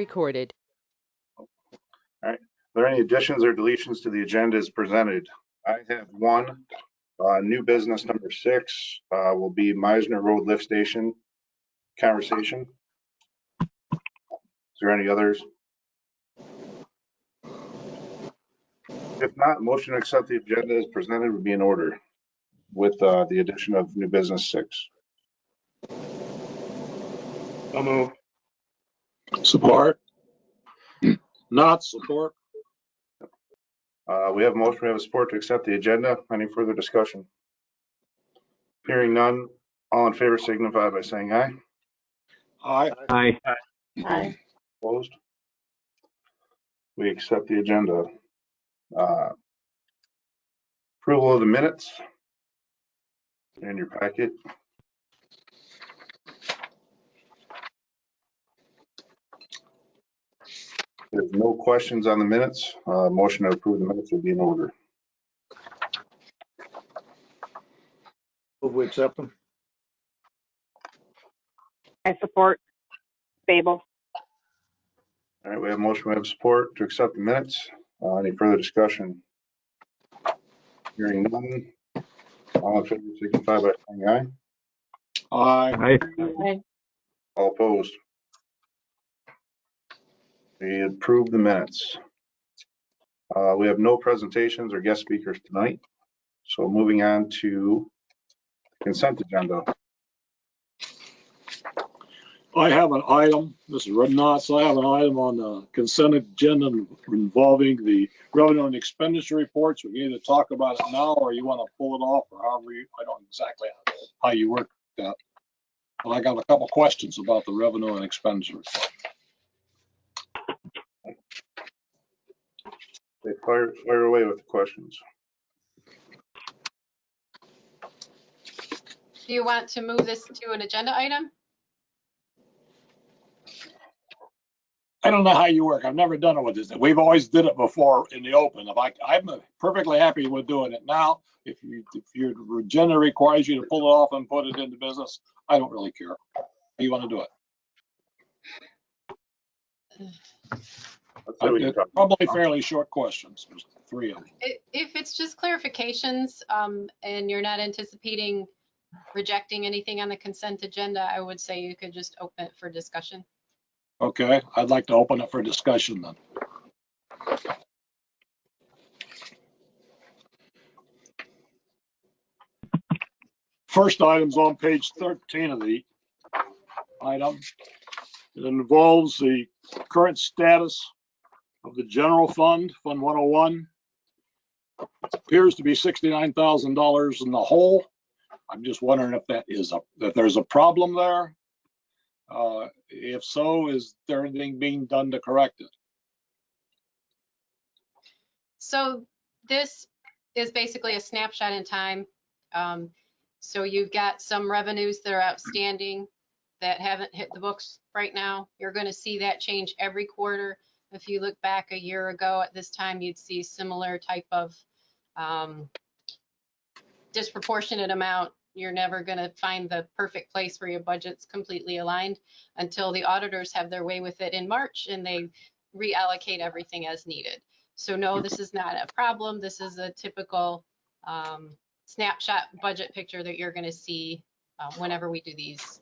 recorded. All right. Are there any additions or deletions to the agenda as presented? I have one. New business number 6 will be Meisner Road Lift Station conversation. Is there any others? If not, motion to accept the agenda as presented would be in order with the addition of new business 6. So move. Support. Not support. We have a motion, we have a support to accept the agenda. Any further discussion? Hearing none, all in favor signify by saying aye. Aye. Aye. Aye. Opposed? We accept the agenda. Approval of the minutes in your packet. There's no questions on the minutes. Motion to approve the minutes would be in order. Move we accept them. I support Babel. All right, we have a motion, we have support to accept the minutes. Any further discussion? Hearing none, all in favor signify by saying aye. Aye. Aye. All opposed? We approve the minutes. We have no presentations or guest speakers tonight. So moving on to consent agenda. I have an item, this is Knotts, I have an item on the consent agenda involving the revenue and expenditure reports. We can either talk about it now or you want to pull it off or however you, I don't exactly how you work that. But I got a couple questions about the revenue and expenditure report. They fire away with the questions. Do you want to move this to an agenda item? I don't know how you work. I've never done it with this. We've always did it before in the open. I'm perfectly happy with doing it now. If your agenda requires you to pull it off and put it into business, I don't really care. How you want to do it? Probably fairly short questions. There's 3 of them. If it's just clarifications and you're not anticipating rejecting anything on the consent agenda, I would say you could just open it for discussion. Okay, I'd like to open it for discussion then. First item's on page 13 of the item. It involves the current status of the general fund, Fund 101. It appears to be $69,000 in the hole. I'm just wondering if that there's a problem there. If so, is there anything being done to correct it? So this is basically a snapshot in time. So you've got some revenues that are outstanding that haven't hit the books right now. You're going to see that change every quarter. If you look back a year ago at this time, you'd see similar type of disproportionate amount. You're never going to find the perfect place where your budget's completely aligned until the auditors have their way with it in March and they reallocate everything as needed. So no, this is not a problem. This is a typical snapshot budget picture that you're going to see whenever we do these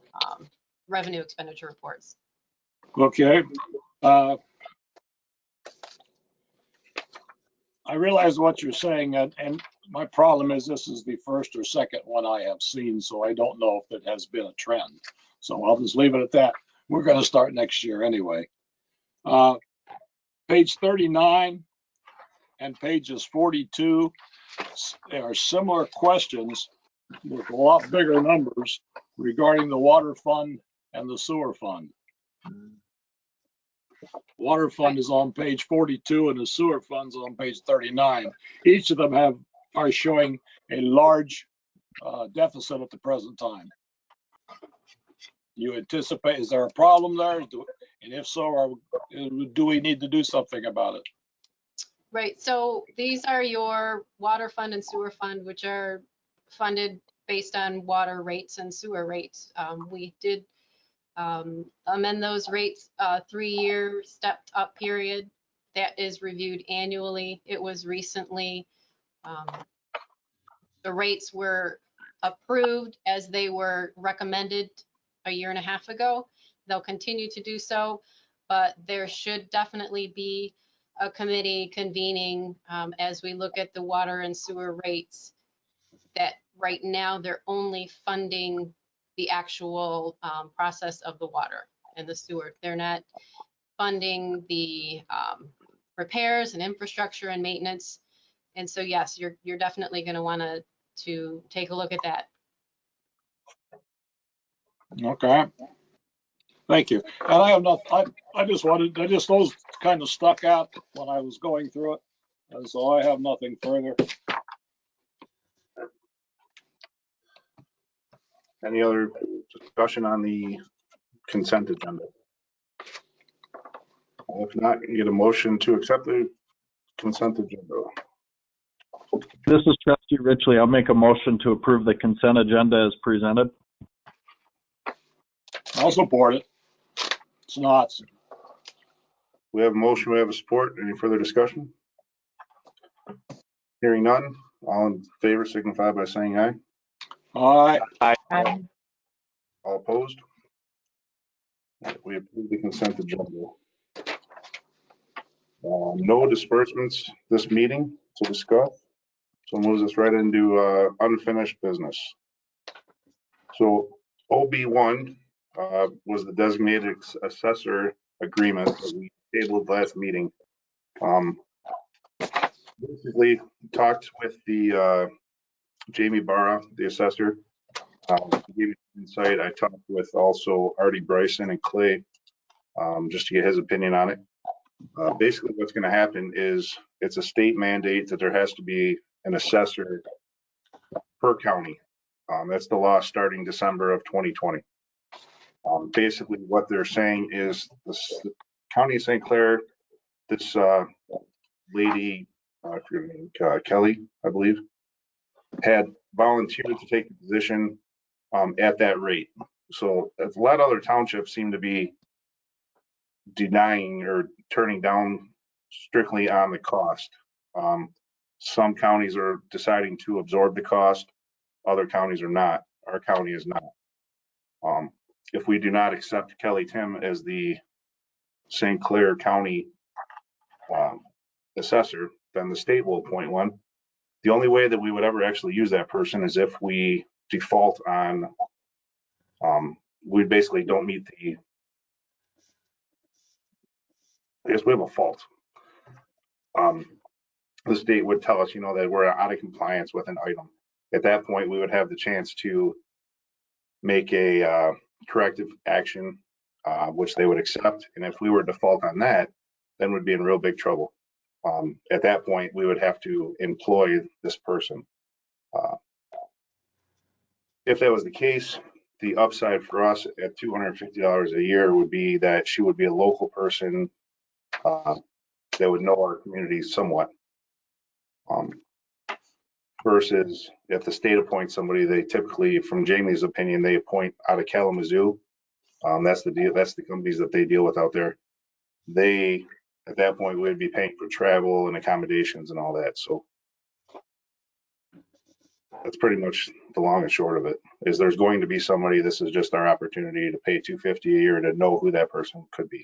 revenue expenditure reports. Okay. I realize what you're saying, and my problem is this is the first or second one I have seen, so I don't know if it has been a trend. So I'll just leave it at that. We're going to start next year anyway. Page 39 and pages 42 are similar questions with a lot bigger numbers regarding the water fund and the sewer fund. Water fund is on page 42 and the sewer fund's on page 39. Each of them are showing a large deficit at the present time. You anticipate, is there a problem there? And if so, do we need to do something about it? Right, so these are your water fund and sewer fund, which are funded based on water rates and sewer rates. We did amend those rates, 3-year stepped up period that is reviewed annually. It was recently, the rates were approved as they were recommended a year and a half ago. They'll continue to do so, but there should definitely be a committee convening as we look at the water and sewer rates, that right now they're only funding the actual process of the water and the sewer. They're not funding the repairs and infrastructure and maintenance. And so, yes, you're definitely going to want to take a look at that. Okay. Thank you. And I have not, those kind of stuck out when I was going through it. And so I have nothing further. Any other discussion on the consent agenda? If not, you get a motion to accept the consent agenda. This is Trustee Richley. I'll make a motion to approve the consent agenda as presented. I'll support it. It's not. We have a motion, we have a support. Any further discussion? Hearing none, all in favor signify by saying aye. All right. Aye. All opposed? We approve the consent agenda. No disbursements this meeting to discuss. So moves us right into unfinished business. So OB1 was the designated assessor agreement that we tabled last meeting. Basically talked with the Jamie Barra, the assessor. He gave me insight. I talked with also Artie Bryson and Clay just to get his opinion on it. Basically what's going to happen is it's a state mandate that there has to be an assessor per county. That's the law starting December of 2020. Basically what they're saying is the county of St. Clair, this lady, I forget her name, Kelly, I believe, had volunteered to take the position at that rate. So a lot of other townships seem to be denying or turning down strictly on the cost. Some counties are deciding to absorb the cost. Other counties are not. Our county is not. If we do not accept Kelly Tim as the St. Clair County assessor, then the state will appoint one. The only way that we would ever actually use that person is if we default on, we basically don't meet the, I guess we have a fault. The state would tell us, that we're out of compliance with an item. At that point, we would have the chance to make a corrective action, which they would accept. And if we were to default on that, then we'd be in real big trouble. At that point, we would have to employ this person. If that was the case, the upside for us at $250 a year would be that she would be a local person that would know our community somewhat. Versus if the state appoints somebody, they typically, from Jamie's opinion, they appoint out of Kalamazoo. That's the deal. That's the companies that they deal with out there. They, at that point, would be paying for travel and accommodations and all that. So that's pretty much the long and short of it. Is there's going to be somebody. This is just our opportunity to pay $250 a year to know who that person could be.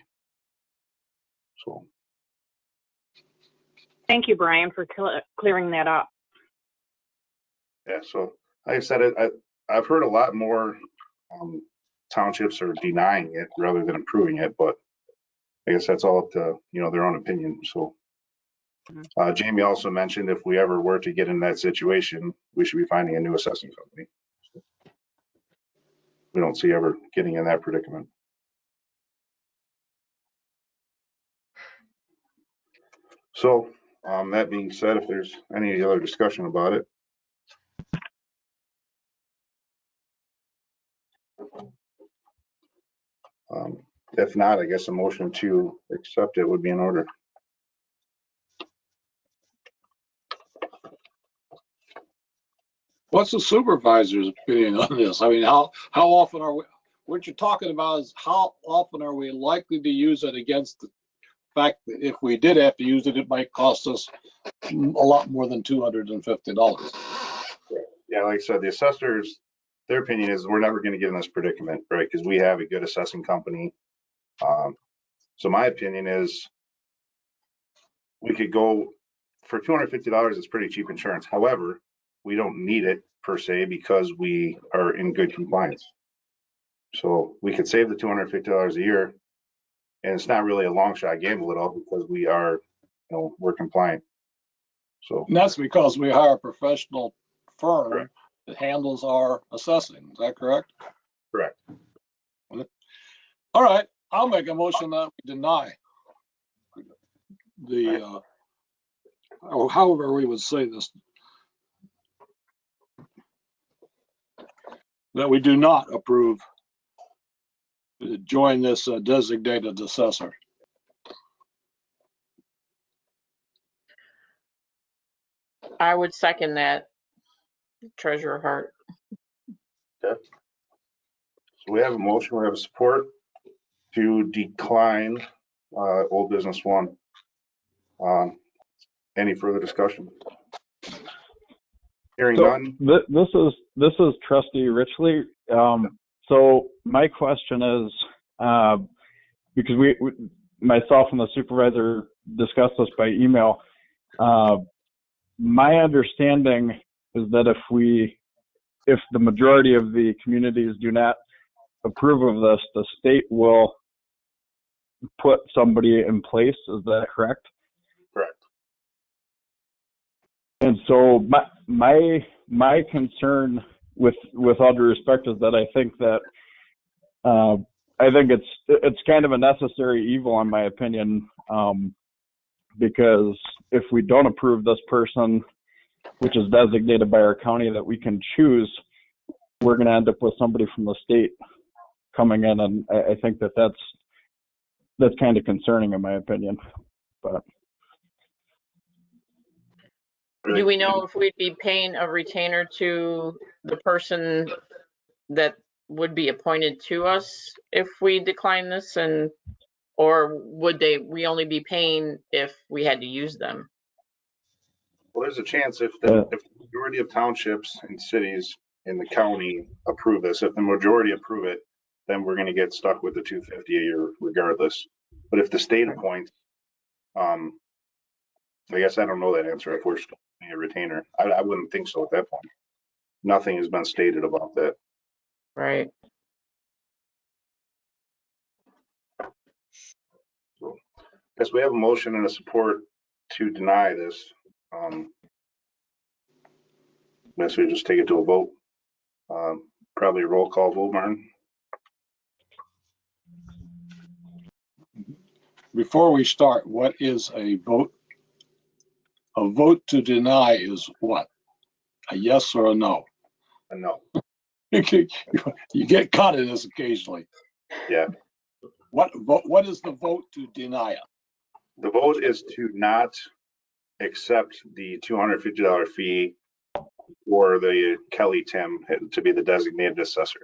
So. Thank you, Brian, for clearing that up. Yeah, so like I said, I've heard a lot more townships are denying it rather than approving it, but I guess that's all up to their own opinion. So Jamie also mentioned if we ever were to get in that situation, we should be finding a new assessing company. So we don't see ever getting in that predicament. So that being said, if there's any other discussion about it. If not, I guess a motion to accept it would be in order. What's the supervisor's opinion on this? I mean, how often are what you're talking about is how often are we likely to use it against the fact that if we did have to use it, it might cost us a lot more than $250. Yeah, like I said, the assessors, their opinion is we're never going to get in this predicament, right? Because we have a good assessing company. So my opinion is we could go for $250. It's pretty cheap insurance. However, we don't need it per se because we are in good compliance. So we could save the $250 a year, and it's not really a long shot gamble at all because we are, we're compliant. So And that's because we hire a professional firm Correct. that handles our assessing. Is that correct? correct. All right, I'll make a motion that we deny the, or however we would say this, that we do not approve to join this designated assessor. I would second that, Treasurer Hart. So we have a motion, we have a support to decline old business one. Any further discussion? Hearing So none. this is Trustee Richley. So my question is, because myself and the supervisor discussed this by email. My understanding is that if the majority of the communities do not approve of this, the state will put somebody in place. Is that correct? Correct. And so my concern, with all due respect, is that I think it's kind of a necessary evil, in my opinion, because if we don't approve this person, which is designated by our county that we can choose, we're going to end up with somebody from the state coming in, and I think that's kind of concerning, in my opinion. But Do we know if we'd be paying a retainer to the person that would be appointed to us if we decline this, or would we only be paying if we had to use them? Well, there's a chance if the majority of townships and cities in the county approve this, if the majority approve it, then we're going to get stuck with the $250 a year regardless. But if the state appoints, I guess I don't know that answer. If we're still paying a retainer, I wouldn't think so at that point. Nothing has been stated about that. Right. So, guess we have a motion and a support to deny this. Guess we just take it to a vote. Probably a roll call vote, Martin. Before we start, what is a vote? A vote to deny is what? A yes or a no? A no. You get caught in this occasionally. Yeah. What is the vote to deny it? The vote is to not accept the $250 fee for the Kelly Tim to be the designated assessor.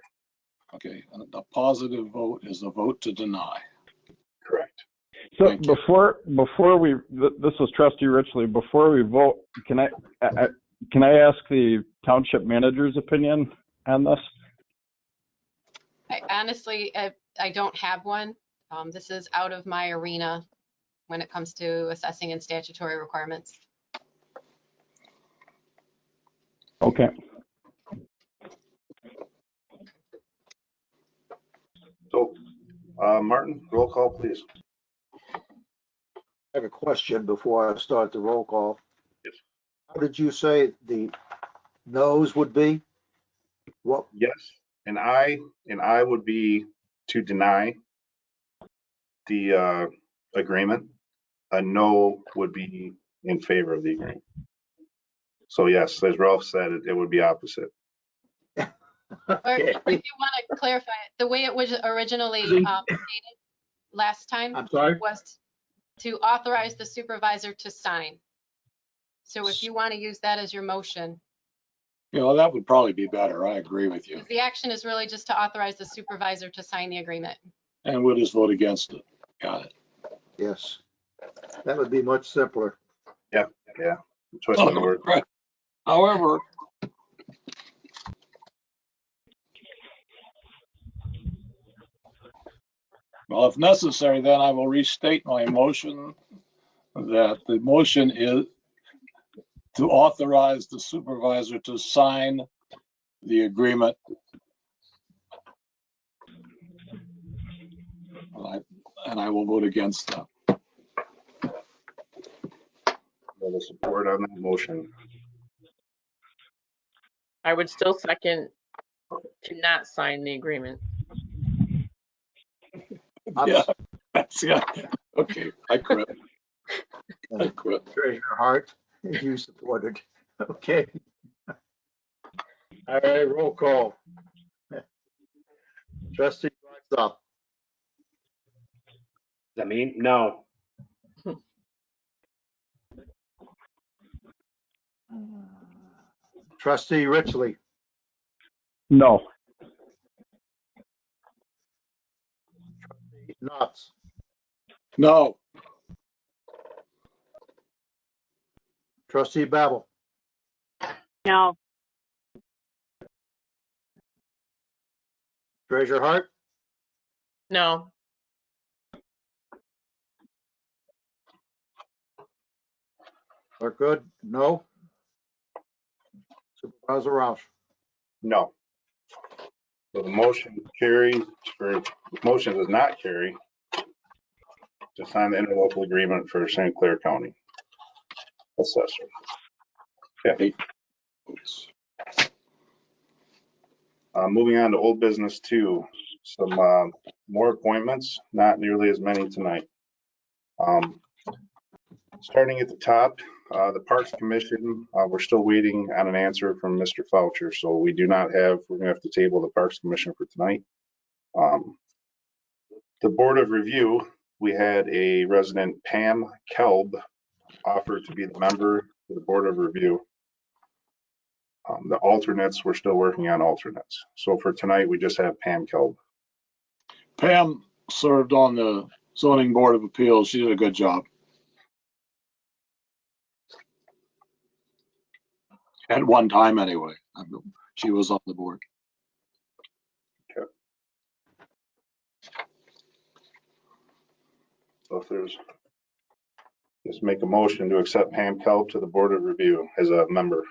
Okay, and the positive vote is a vote to deny. Correct. so Thank you. before we, this is Trustee Richley. Before we vote, can I ask the township manager's opinion on this? Honestly, I don't have one. This is out of my arena when it comes to assessing and statutory requirements. Okay. So, Martin, roll call, please. I have a question before I start the roll call. Yes. How did you say the no's would be? What? Yes, and I would be to deny the agreement. A no would be in favor of the agreement. So yes, as Ralph said, it would be opposite. Or Okay. if you want to clarify it, the way it was originally stated last time I'm sorry? was to authorize the supervisor to sign. So if you want to use that as your motion, You know, that would probably be better. I agree with you. The action is really just to authorize the supervisor to sign the agreement. And we'll just vote against it. Got it. Yes. That would be much simpler. Twisting the word. Right. However, well, if necessary, then I will restate my motion that the motion is to authorize the supervisor to sign the agreement. And I will vote against that. The support on that motion. I would still second to not sign the agreement. Yeah, that's, yeah. Okay, I quit. I quit. Treasurer Hart, you supported. Okay. All right, roll call. Trustee Weinstock, I mean, no. trustee Richley, No. Knotts, No, trustee Babel, No. Treasurer Hart, No, are good? No. Supervisor Roush, No. So the motion carries, or the motion does not carry to sign the interlocal agreement for St. Clair County assessor. Okay. oops. Moving on to old business 2, some more appointments, not nearly as many tonight. Starting at the top, the Parks Commission, we're still waiting on an answer from Mr. Foucher, so we do not have, we're gonna have to table the Parks Commission for tonight. The Board of Review, we had a resident, Pam Kelb, offer to be the member of the Board of Review. The alternates, we're still working on alternates. So for tonight, we just have Pam Kelb. Pam served on the zoning board of appeals. She did a good job. At one time anyway. She was on the board. So if there's, just make a motion to accept Pam Kelb to the Board of Review as a member.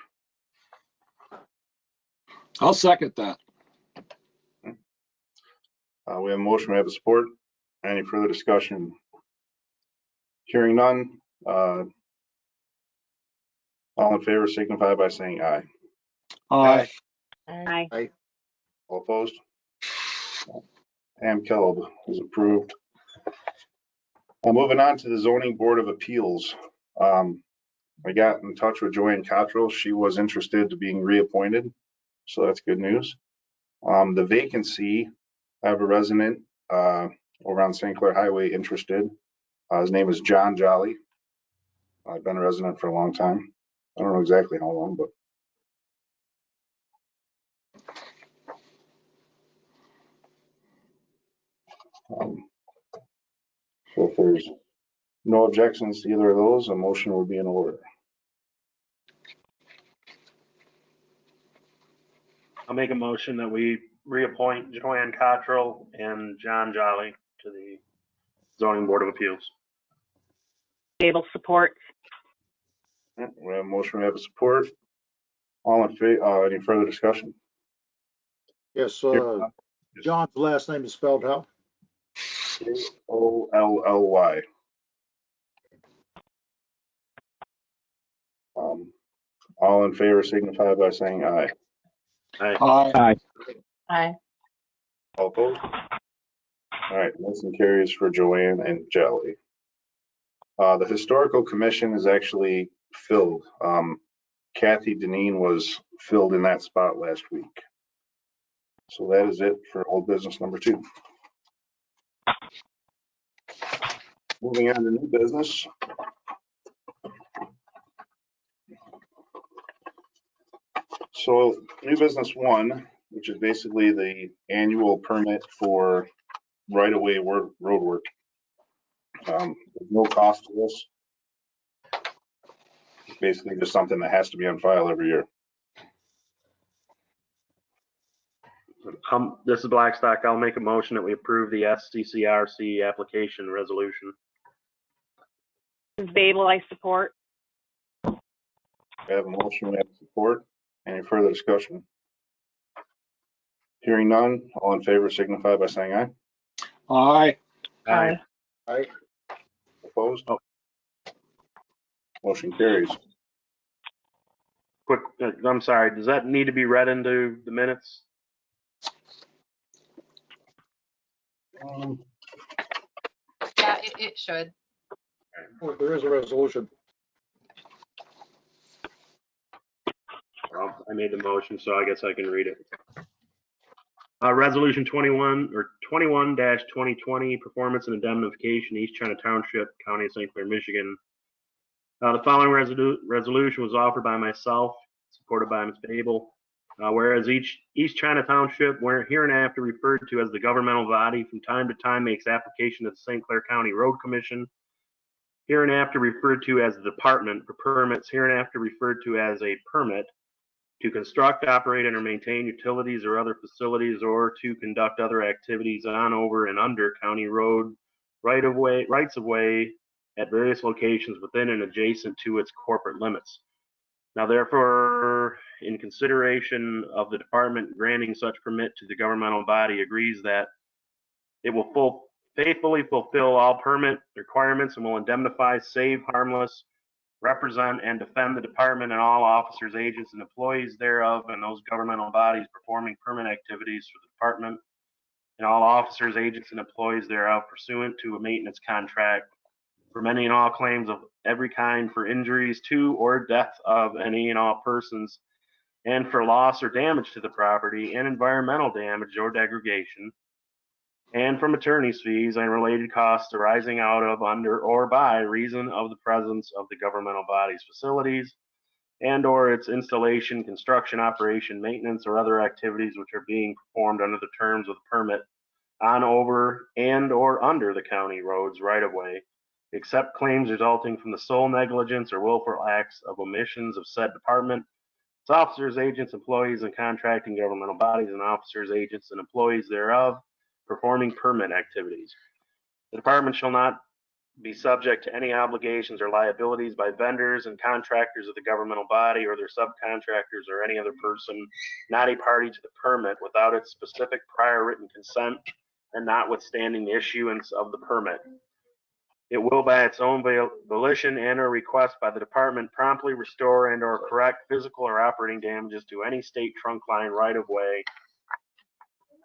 I'll second that. We have a motion, we have a support. Any further discussion? Hearing none, all in favor signify by saying aye. Aye. Aye. All opposed? Pam Kelb is approved. Moving on to the Zoning Board of Appeals. I got in touch with Joanne Cottrell. She was interested in being reappointed, so that's good news. The vacancy, I have a resident over on St. Clair Highway interested. His name is John Jolly. I've been a resident for a long time. I don't know exactly how long, but so if there's no objections to either of those, a motion would be in order. I'll make a motion that we reappoint Joanne Cottrell and John Jolly to the Zoning Board of Appeals. Babel support. We have a motion, we have a support. All in favor, any further discussion? yes, John's last name is spelled how? Olly. All in favor signify by saying aye. Aye. Aye. aye. All opposed? All right, motion carries for Joanne and Jolly. The Historical Commission is actually filled. Kathy Deneen was filled in that spot last week. So that is it for old business number 2. Moving on to new business. So new business 1, which is basically the annual permit for right-of-way road work. There's no cost to this. It's basically just something that has to be on file every year. This is Blackstock. I'll make a motion that we approve the SCCRC application resolution. This is Babel, I support. We have a motion, we have support. Any further discussion? Hearing none, all in favor signify by saying aye. Aye. Aye. Aye. Opposed? Motion carries. Quick, I'm sorry, does that need to be read into the minutes? Yeah, it should. Oh, there is a resolution. Well, I made the motion, so I guess I can read it. Resolution 21-2020, performance and indemnification, East China Township, County of St. Clair, Michigan. The following resolution was offered by myself, supported by Ms. Babel. Whereas East China Township, where hereinafter referred to as the governmental body, from time to time makes application to the St. Clair County Road Commission, hereinafter referred to as the department, for permits hereinafter referred to as a permit, to construct, operate, and or maintain utilities or other facilities, or to conduct other activities on, over, and under county road rights of way at various locations within and adjacent to its corporate limits. Now, therefore, in consideration of the department granting such permit to the governmental body, agrees that it will faithfully fulfill all permit requirements and will indemnify, save harmless, represent, and defend the department and all officers, agents, and employees thereof, and those governmental bodies performing permit activities for the department and all officers, agents, and employees thereof pursuant to a maintenance contract, from any and all claims of every kind for injuries to or death of any and all persons, and for loss or damage to the property and environmental damage or degradation, and from attorney's fees and related costs arising out of, under, or by reason of the presence of the governmental body's facilities and or its installation, construction, operation, maintenance, or other activities which are being performed under the terms of the permit on, over, and or under the county roads right of way, except claims resulting from the sole negligence or willful acts of omissions of said department, its officers, agents, employees, and contracting governmental bodies and officers, agents, and employees thereof performing permit activities. The department shall not be subject to any obligations or liabilities by vendors and contractors of the governmental body or their subcontractors or any other person not a party to the permit without its specific prior written consent and notwithstanding the issuance of the permit. It will, by its own volition and or request by the department, promptly restore and or correct physical or operating damages to any state trunk line right of way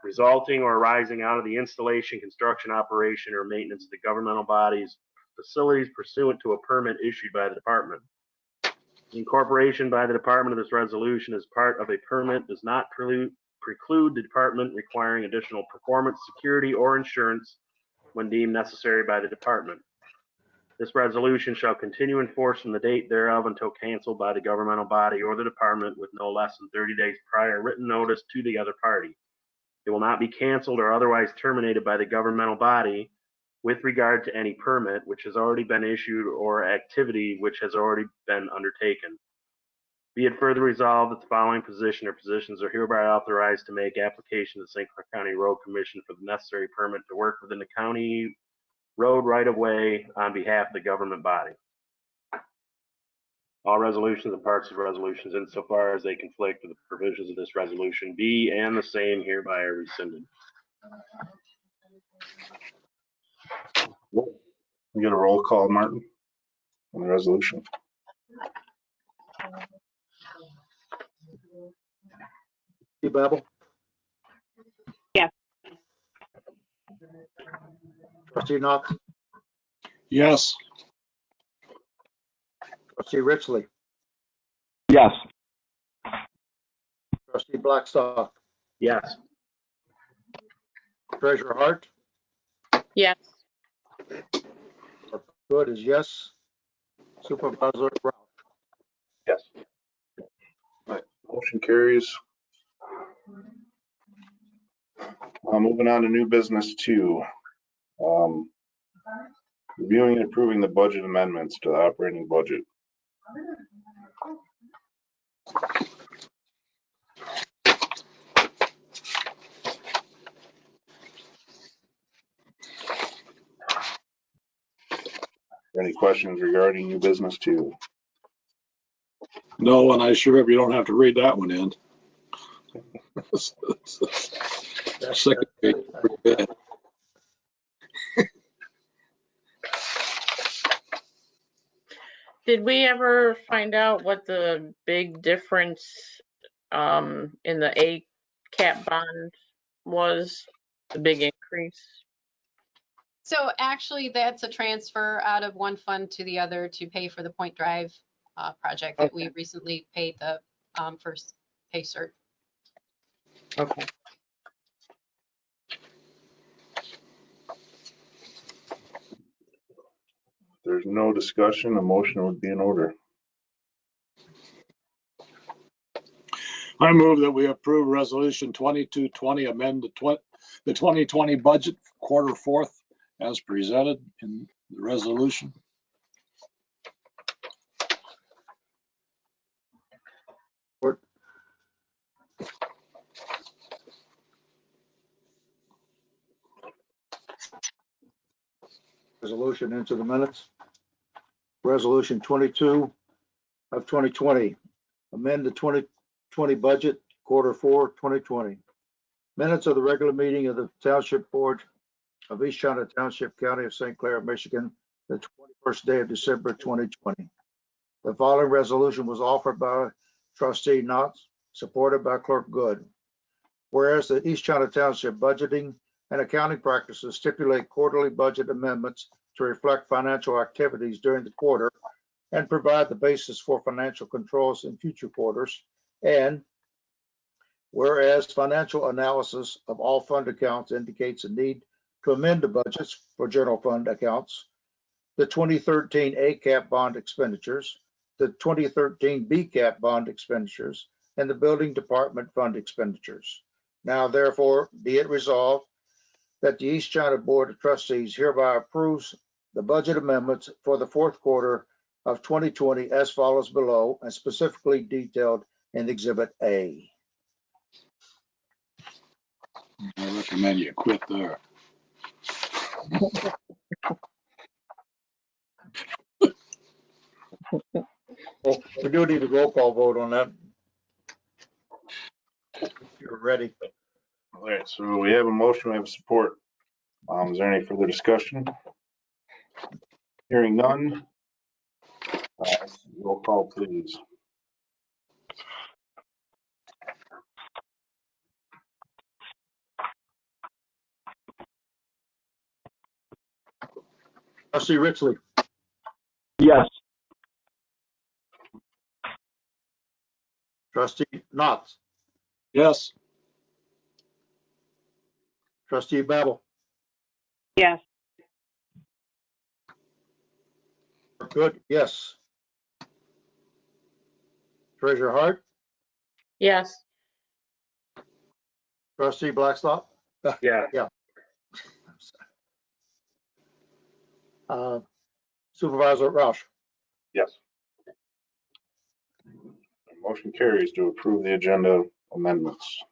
resulting or arising out of the installation, construction, operation, or maintenance of the governmental body's facilities pursuant to a permit issued by the department. Incorporation by the department of this resolution as part of a permit does not preclude the department requiring additional performance, security, or insurance when deemed necessary by the department. This resolution shall continue in force from the date thereof until canceled by the governmental body or the department with no less than 30 days prior written notice to the other party. It will not be canceled or otherwise terminated by the governmental body with regard to any permit which has already been issued or activity which has already been undertaken. Be it further resolved that the following position or positions are hereby authorized to make application to the St. Clair County Road Commission for the necessary permit to work within the county road right of way on behalf of the government body. All resolutions and parts of resolutions insofar as they conflict with the provisions of this resolution be and the same hereby are rescinded. We get a roll call, Martin, on the resolution. Steve Babel? Yes. Trustee Knox? Yes. Trustee Richley? Yes. Trustee Blackstock? Yes. Treasurer Hart? Yes. Good is yes. Supervisor Brown? Yes. Right. Motion carries. Moving on to new business 2. Reviewing and approving the budget amendments to the operating budget. Any questions regarding new business 2? No, and I sure hope you don't have to read that one in. Second page, pretty bad. Did we ever find out what the big difference in the A cap bond was? The big increase? So actually, that's a transfer out of one fund to the other to pay for the Point Drive project that we recently paid the first pay cert. Okay. If there's no discussion, a motion would be in order. I move that we approve resolution 2220, amend the 2020 budget quarter fourth as presented in the resolution. Resolution into the minutes. Resolution 22 of 2020, amend the 2020 budget, quarter 4, 2020. Minutes of the regular meeting of the Township Board of East China Township, County of St. Clair, Michigan, the 21st day of December, 2020. The following resolution was offered by Trustee Knotts, supported by Clerk Good. Whereas the East China Township budgeting and accounting practices stipulate quarterly budget amendments to reflect financial activities during the quarter and provide the basis for financial controls in future quarters. And whereas financial analysis of all fund accounts indicates a need to amend the budgets for general fund accounts, the 2013 ACAP bond expenditures, the 2013 BCAP bond expenditures, and the building department fund expenditures. Now, therefore, be it resolved that the East China Board of Trustees hereby approves the budget amendments for the fourth quarter of 2020 as follows below, and specifically detailed in Exhibit A. I recommend you quit there. Well, we do need a roll call vote on that. If you're ready. All right, so we have a motion, we have support. Is there any further discussion? Hearing none. Roll call, please. Trustee Richley. Yes. Trustee Knotts. Yes. Trustee Babel. Yes. Good. Yes. Treasurer Hart. Yes. Trustee Blackstock. Yeah. Yeah. Supervisor Roush. Yes. Motion carries to approve the agenda amendments.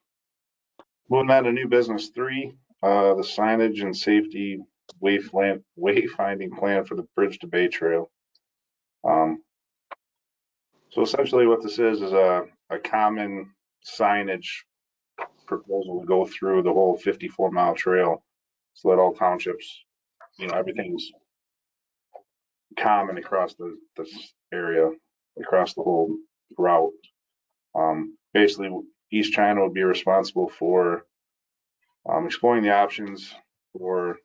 Moving on to new business 3, the signage and safety wayfinding plan for the Bridge to Bay Trail. So essentially what this is a common signage proposal to go through the whole 54-mile trail so that all townships, everything's common across this area, across the whole route. Basically, East China would be responsible for exploring the options for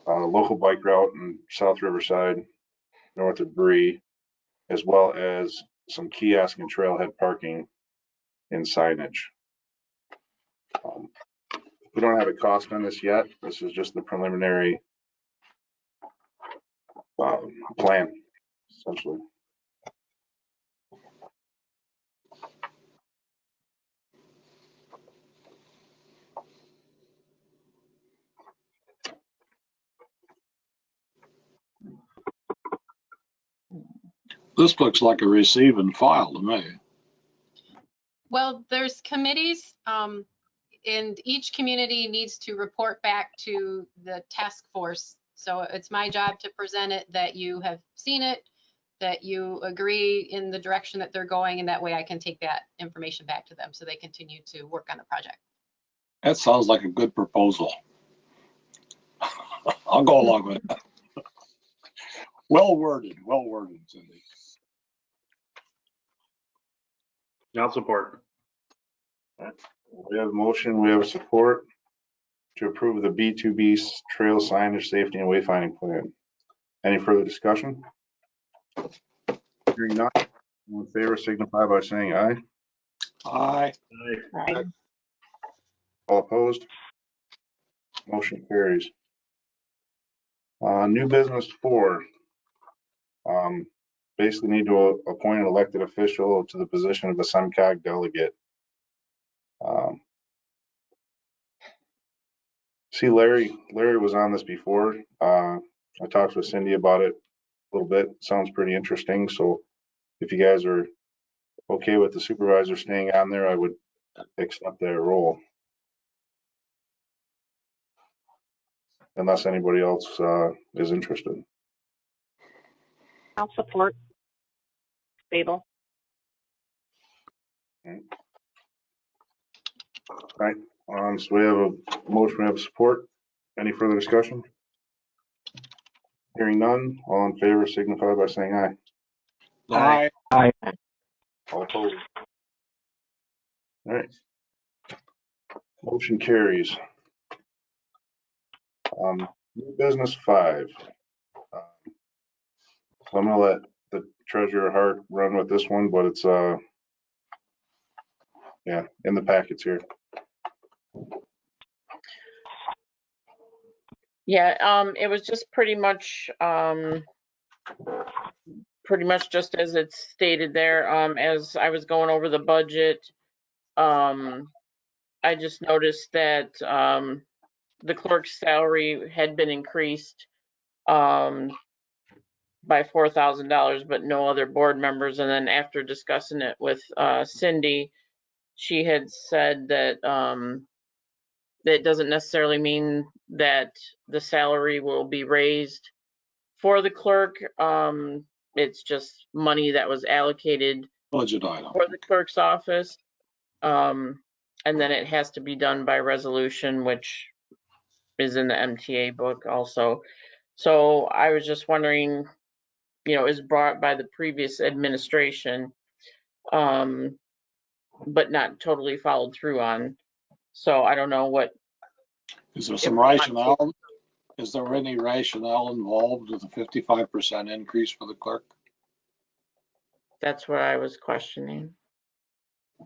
local bike route in South Riverside, north of Bree, as well as some kiosk and trailhead parking and signage. We don't have a cost on this yet. This is just the preliminary plan, essentially. This looks like a receive and file to me. Well, there's committees, and each community needs to report back to the task force. So it's my job to present it, that you have seen it, that you agree in the direction that they're going, and that way I can take that information back to them so they continue to work on the project. That sounds like a good proposal. I'll go along with it. Well worded, Cindy. I'll support. We have a motion, we have support to approve the B2B trail signage safety and wayfinding plan. Any further discussion? Hearing none, all in favor signify by saying aye. Aye. Right. All opposed? Motion carries. New business 4. Basically need to appoint an elected official to the position of a SEMCOG delegate. See, Larry was on this before. I talked with Cindy about it a little bit. Sounds pretty interesting. So if you guys are okay with the supervisor staying on there, I would accept that role. Unless anybody else is interested. I'll support. Babel. All right. So we have a motion, we have support. Any further discussion? Hearing none, all in favor signify by saying aye. Aye. All opposed? All right. Motion carries. New business 5. So I'm gonna let the treasurer Hart run with this one, but it's yeah, in the packets here. Yeah, it was just pretty much just as it's stated there. As I was going over the budget, I just noticed that the clerk's salary had been increased by $4,000, but no other board members. And then after discussing it with Cindy, she had said that that doesn't necessarily mean that the salary will be raised for the clerk. It's just money that was allocated Budget item. for the clerk's office. And then it has to be done by resolution, which is in the MTA book also. So I was just wondering, is brought by the previous administration, but not totally followed through on. So I don't know what. Is there some rationale? Is there any rationale involved with a 55% increase for the clerk? That's what I was questioning.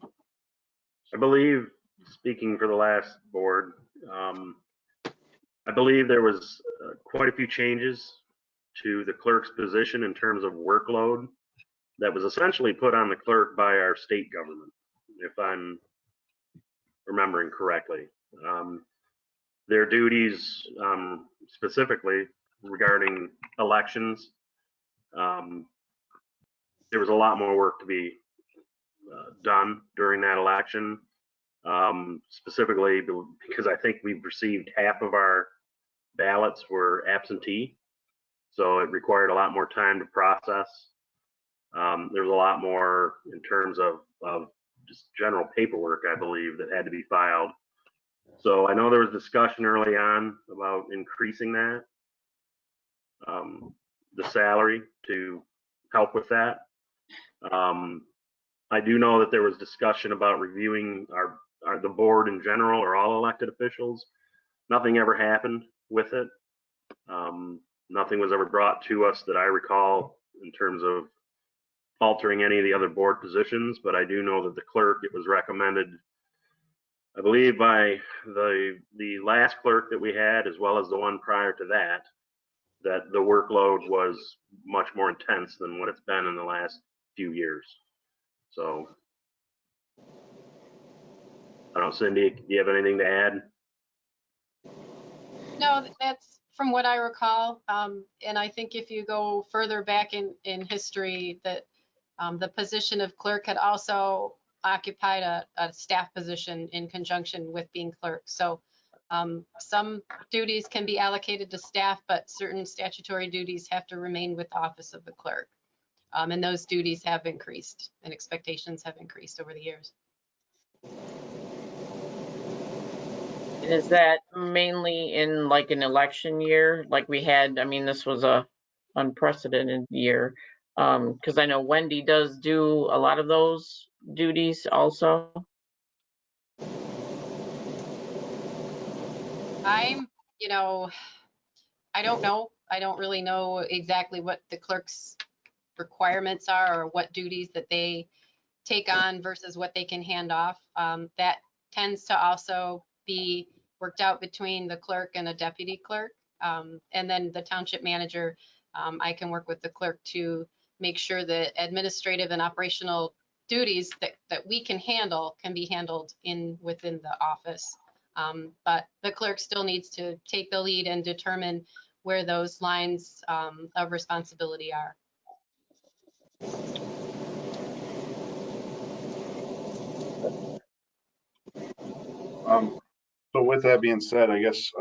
I believe, speaking for the last board, I believe there was quite a few changes to the clerk's position in terms of workload that was essentially put on the clerk by our state government, if I'm remembering correctly. Their duties, specifically regarding elections, there was a lot more work to be done during that election, specifically because I think we've received half of our ballots were absentee, so it required a lot more time to process. There's a lot more in terms of just general paperwork, I believe, that had to be filed. So I know there was discussion early on about increasing that, the salary to help with that. I do know that there was discussion about reviewing the board in general, or all elected officials. Nothing ever happened with it. Nothing was ever brought to us that I recall in terms of altering any of the other board positions, but I do know that the clerk, it was recommended, I believe, by the last clerk that we had, as well as the one prior to that, that the workload was much more intense than what it's been in the last few years. So, I don't know, Cindy, do you have anything to add? No, that's from what I recall. And I think if you go further back in history, that the position of clerk had also occupied a staff position in conjunction with being clerk. So some duties can be allocated to staff, but certain statutory duties have to remain with the office of the clerk. And those duties have increased and expectations have increased over the years. And is that mainly in like an election year, like we had? I mean, this was a unprecedented year, because I know Wendy does do a lot of those duties also. I'm, you know, I don't know. I don't really know exactly what the clerk's requirements are or what duties that they take on versus what they can hand off. That tends to also be worked out between the clerk and a deputy clerk. And then the township manager, I can work with the clerk to make sure that administrative and operational duties that we can handle can be handled within the office. But the clerk still needs to take the lead and determine where those lines of responsibility are. So with that being said, I guess,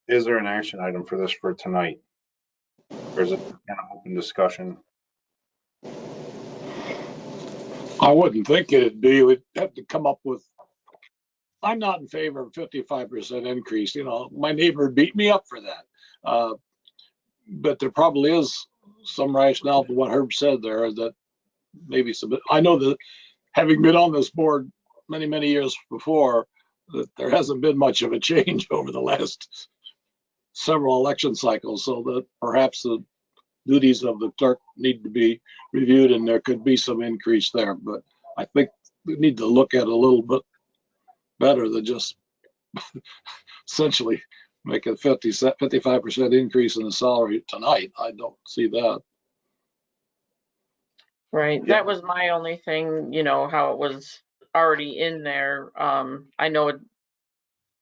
is there an action item for this for tonight? Or is it kind of open discussion? I wouldn't think it'd be. We'd have to come up with, I'm not in favor of 55% increase. You know, my neighbor beat me up for that. But there probably is some rationale for what Herb said there, that maybe some, I know that having been on this board many, many years before, that there hasn't been much of a change over the last several election cycles, so that perhaps the duties of the clerk need to be reviewed and there could be some increase there. But I think we need to look at a little bit better than just essentially make a 55% increase in the salary tonight. I don't see that. Right. Yeah. That was my only thing, you know, how it was already in there. I know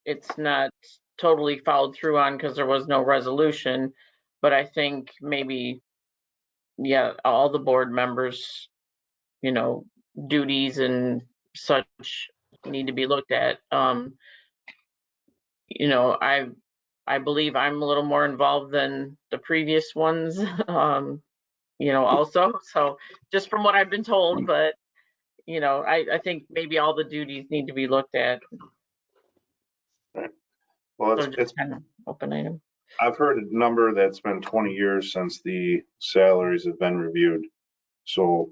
it's not totally followed through on because there was no resolution, but I think maybe, yeah, all the board members, you know, duties and such need to be looked at. You know, I believe I'm a little more involved than the previous ones, you know, also. So just from what I've been told, but you know, I think maybe all the duties need to be looked at. Well, So it's just kind of open item. I've heard a number that's been 20 years since the salaries have been reviewed. So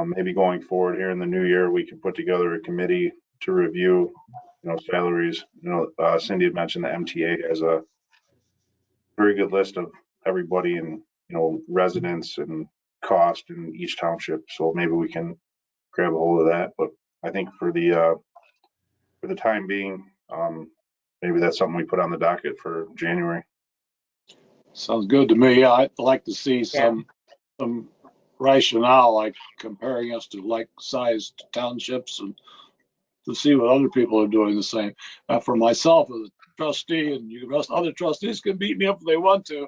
maybe going forward here in the new year, we can put together a committee to review, you know, salaries. You know, Cindy had mentioned the MTA has a very good list of everybody and, you know, residents and cost in each township. So maybe we can grab a hold of that. But I think for the time being, maybe that's something we put on the docket for January. Sounds good to me. I'd like to see some rationale, like comparing us to like sized townships and to see what other people are doing the same. For myself as a trustee, and you rest other trustees can beat me up if they want to,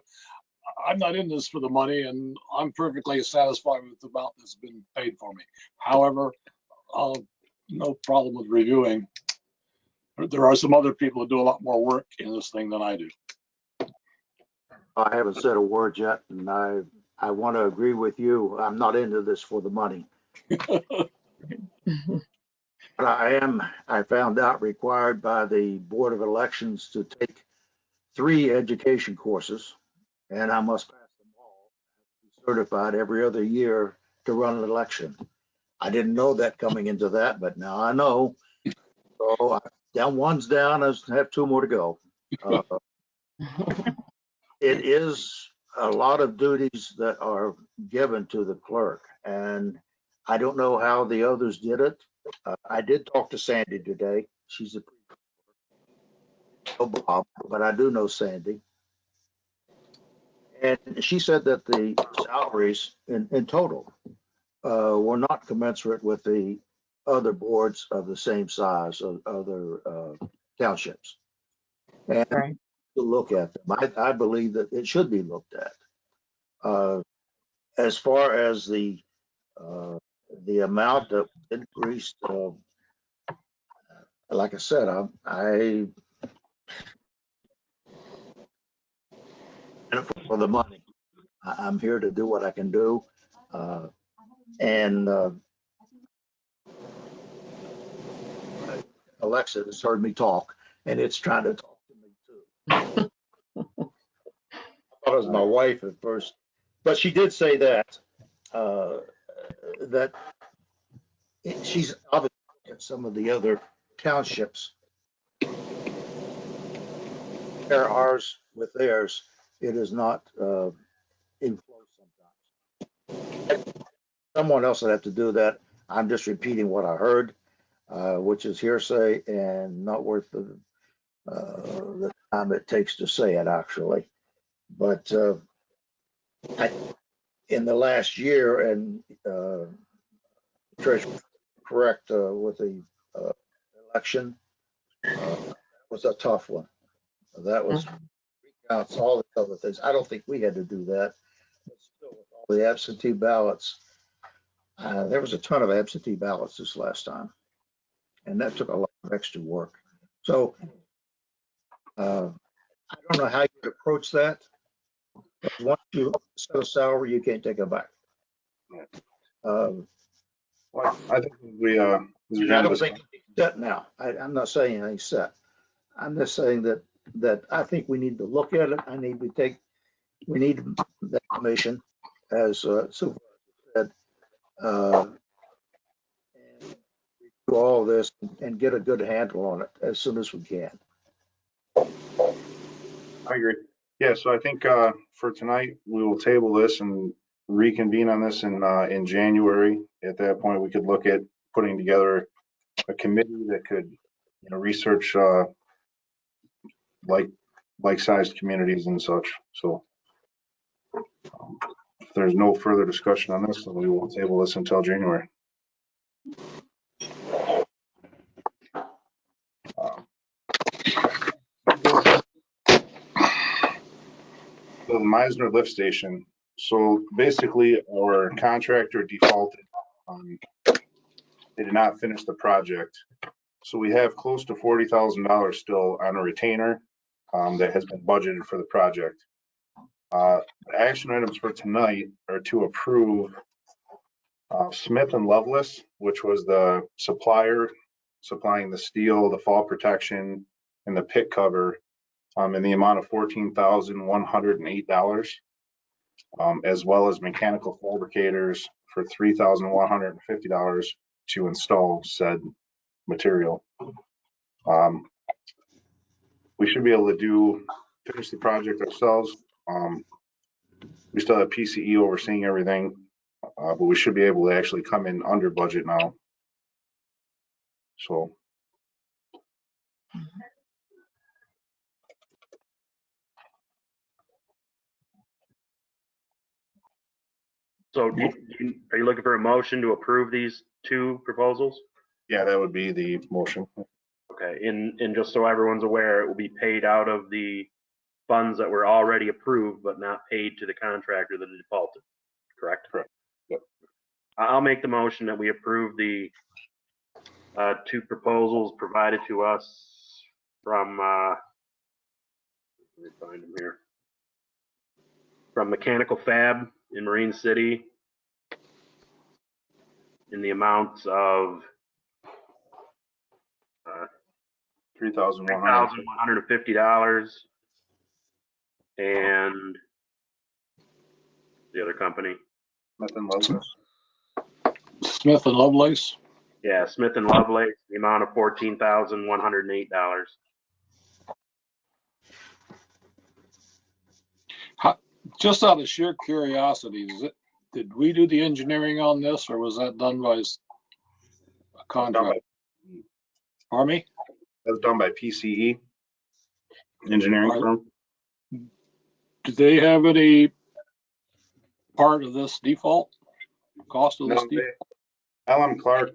I'm not in this for the money, and I'm perfectly satisfied with the amount that's been paid for me. However, no problem with reviewing. There are some other people who do a lot more work in this thing than I do. I haven't said a word yet, and I want to agree with you. I'm not into this for the money. But I found out required by the Board of Elections to take 3 education courses, and I must pass them all, be certified every other year to run an election. I didn't know that coming into that, but now I know. So one's down, I have 2 more to go. It is a lot of duties that are given to the clerk, and I don't know how the others did it. I did talk to Sandy today. She's a Bob, but I do know Sandy. And she said that the salaries in total were not commensurate with the other boards of the same size of other townships. And Right. to look at them. I believe that it should be looked at. As far as the amount that increased, like I said, I'm for the money. I'm here to do what I can do. And Alexa has heard me talk, and it's trying to talk to me too. I thought it was my wife at first, but she did say that that she's obviously looked at some of the other townships. Compare ours with theirs, it is not in flow sometimes. Someone else would have to do that. I'm just repeating what I heard, which is hearsay and not worth the time it takes to say it, actually. But in the last year, and Trish, correct, with the election, was a tough one. That was recounts, all the other things. I don't think we had to do that. But still, with all the absentee ballots, there was a ton of absentee ballots this last time, and that took a lot of extra work. So I don't know how you approach that. But once you set a salary, you can't take it back. Well, I think we I don't think it's set now. I'm not saying anything's set. I'm just saying that I think we need to look at it. We need that commission, as Supervisor said, and do all this and get a good handle on it as soon as we can. I agree. Yeah, so I think for tonight, we will table this and reconvene on this in January. At that point, we could look at putting together a committee that could, research like-sized communities and such. So if there's no further discussion on this, then we will table this until January. So the Meisner lift station. So basically, our contractor defaulted. They did not finish the project. So we have close to $40,000 still on a retainer that has been budgeted for the project. The action items for tonight are to approve Smith and Loveless, which was the supplier supplying the steel, the fall protection, and the pit cover in the amount of $14,108, as well as mechanical fabricators for $3,150 to install said material. We should be able to finish the project ourselves. We still have PCE overseeing everything, but we should be able to actually come in under budget now. So. So are you looking for a motion to approve these two proposals? Yeah, that would be the motion. Okay, and just so everyone's aware, it will be paid out of the funds that were already approved, but not paid to the contractor that defaulted, correct? Correct. Yep. I'll make the motion that we approve the two proposals provided to us from, let me find them here, from Mechanical Fab in Marine City in the amounts of $3,150 and the other company. Smith and Loveless. Smith and Lovelace. Yeah, Smith and Lovelace, the amount of $14,108. Just out of sheer curiosity, did we do the engineering on this, or was that done by a contract? Pardon me? That was done by PCE engineering firm. Do they have any part of this default? Cost of this default? Alan Clark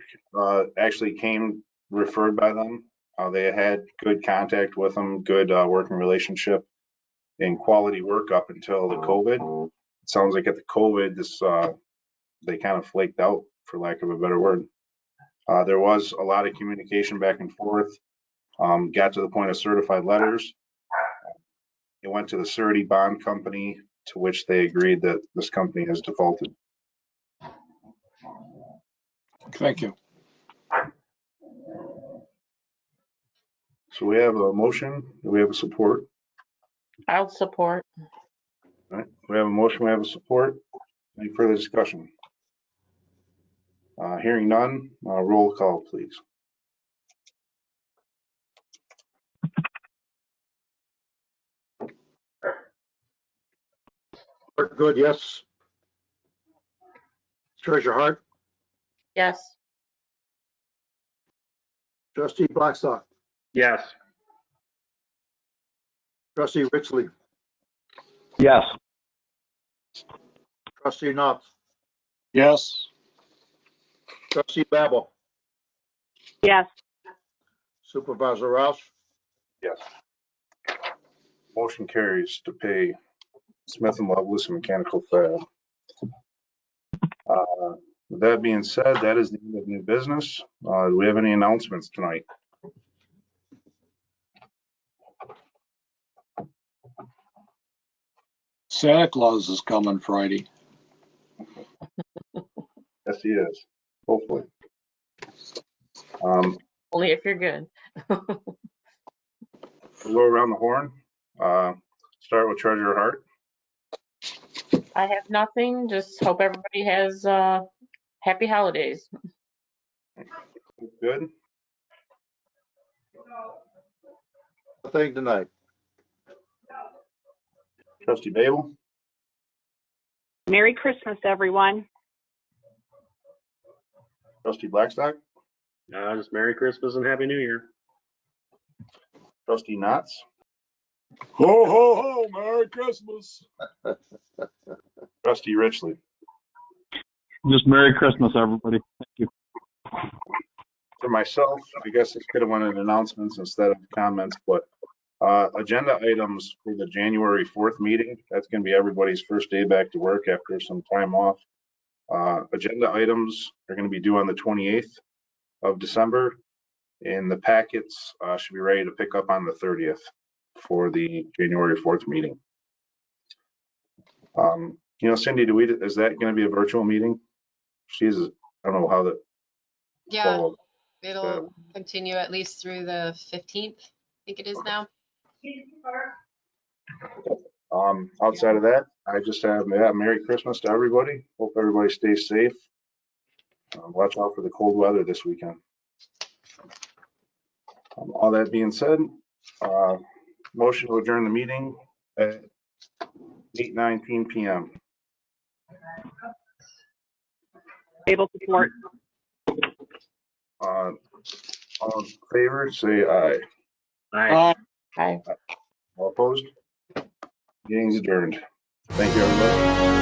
actually came referred by them. They had good contact with them, good working relationship and quality work up until the COVID. It sounds like at the COVID, they kind of flaked out, for lack of a better word. There was a lot of communication back and forth. Got to the point of certified letters. It went to the surety bond company, to which they agreed that this company has defaulted. Thank you. So we have a motion. Do we have a support? I'll support. All right. We have a motion. We have a support. Any further discussion? Hearing none, roll call, please. Clerk Good, yes. Treasurer Hart, Yes. trustee Blackstock, Yes. trustee Richley, Yes. trustee Knopf, Yes. trustee Babel, Yes. supervisor Rouse, Yes. Motion carries to pay Smith and Loveless Mechanical Fab. With that being said, that is the end of new business. Do we have any announcements tonight? Santa Claus is coming Friday. Yes, he is. Hopefully. We'll Only if you're good. go around the horn. Start with Treasurer Hart. I have nothing. Just hope everybody has happy holidays. Good. nothing tonight. Trustee Babel. Merry Christmas, everyone. Trustee Blackstock. Just Merry Christmas and Happy New Year. Trustee Knotts. Ho, ho, ho, Merry Christmas. Trustee Richley. Just Merry Christmas, everybody. Thank you. For myself, I guess this could have went in announcements instead of comments, but agenda items for the January 4th meeting, that's going to be everybody's first day back to work after some time off. Agenda items are going to be due on the 28th of December, and the packets should be ready to pick up on the 30th for the January 4th meeting. Cindy, is that going to be a virtual meeting? I don't know how that. Yeah, it'll continue at least through the 15th, I think it is now. Outside of that, I just have Merry Christmas to everybody. Hope everybody stays safe. Watch out for the cold weather this weekend. All that being said, motion to adjourn the meeting at 8:19 p.m. Able support. All in favor, say aye. Aye. Bye. All opposed? Meeting's adjourned. Thank you, everybody.